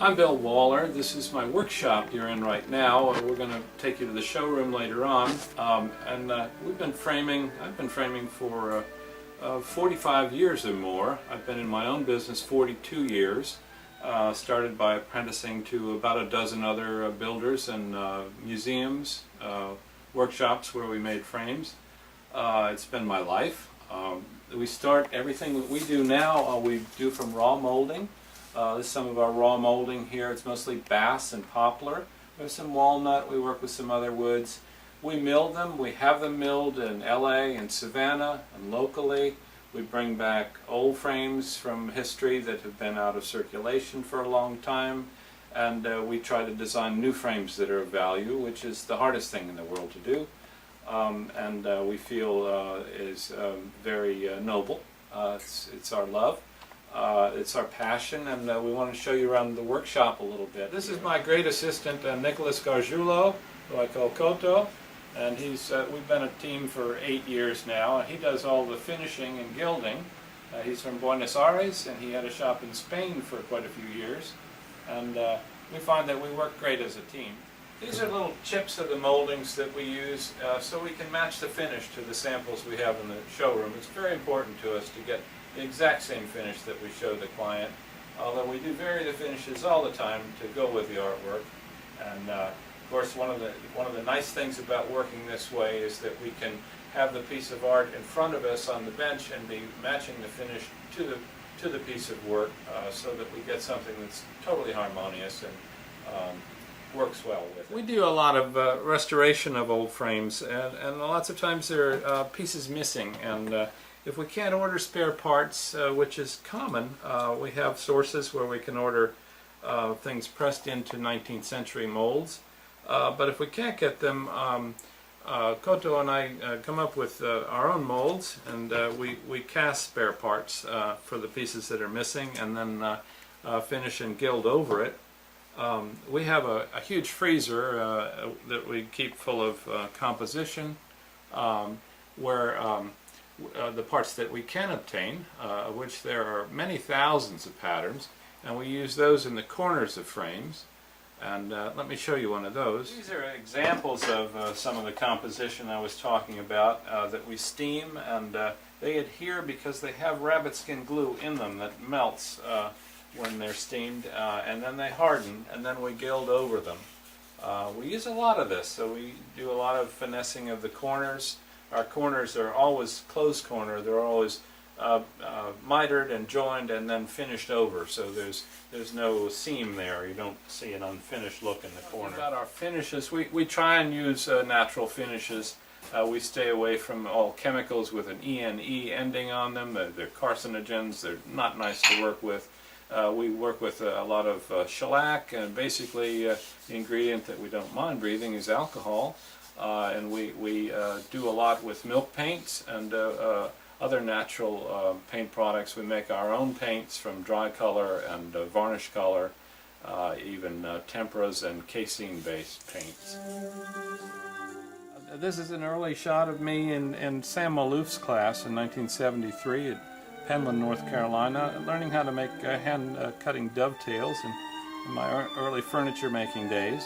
I'm Bill Waller. This is my workshop you're in right now. We're going to take you to the showroom later on. I've been framing for 45 years or more. I've been in my own business 42 years. Started by apprenticing to about a dozen other builders and museums, workshops where we made frames. It's been my life. We start everything that we do now, we do from raw molding. This is some of our raw molding here. It's mostly bass and poplar. We have some walnut. We work with some other woods. We mill them. We have them milled in LA and Savannah and locally. We bring back old frames from history that have been out of circulation for a long time, and we try to design new frames that are of value, which is the hardest thing in the world to do, and we feel is very noble. It's our love. It's our passion, and we want to show you around the workshop a little bit. This is my great assistant, Nicholas Gargiulo, who I call Koto, and we've been a team for 8 years now, and he does all the finishing and gilding. He's from Buenos Aires, and he had a shop in Spain for quite a few years, and we find that we work great as a team. These are little chips of the moldings that we use so we can match the finish to the samples we have in the showroom. It's very important to us to get the exact same finish that we show the client, although we do vary the finishes all the time to go with the artwork. And of course, one of the nice things about working this way is that we can have the piece of art in front of us on the bench and be matching the finish to the piece of work, so that we get something that's totally harmonious and works well with it. We do a lot of restoration of old frames, and lots of times there are pieces missing, and if we can't order spare parts, which is common, we have sources where we can order things pressed into 19th century molds. But if we can't get them, Koto and I come up with our own molds, and we cast spare parts for the pieces that are missing, and then finish and gild over it. We have a huge freezer that we keep full of composition, where the parts that we can obtain, of which there are many thousands of patterns, and we use those in the corners of frames. And let me show you one of those. These are examples of some of the composition I was talking about that we steam, and they adhere because they have rabbit skin glue in them that melts when they're steamed, and then they harden, and then we gild over them. We use a lot of this, so we do a lot of finessing of the corners. Our corners are always closed corner. They're always mitered and joined and then finished over, so there's no seam there. You don't see an unfinished look in the corner. About our finishes, we try and use natural finishes. We stay away from all chemicals with an ENE ending on them. They're carcinogens. They're not nice to work with. We work with a lot of shellac, and basically the ingredient that we don't mind breathing is alcohol. And we do a lot with milk paints and other natural paint products. We make our own paints from dry color and varnish color, even temperas and casein-based paints. This is an early shot of me in Sam Malouf's class in 1973 at Penland, North Carolina, learning how to make hand-cutting dovetails in my early furniture-making days.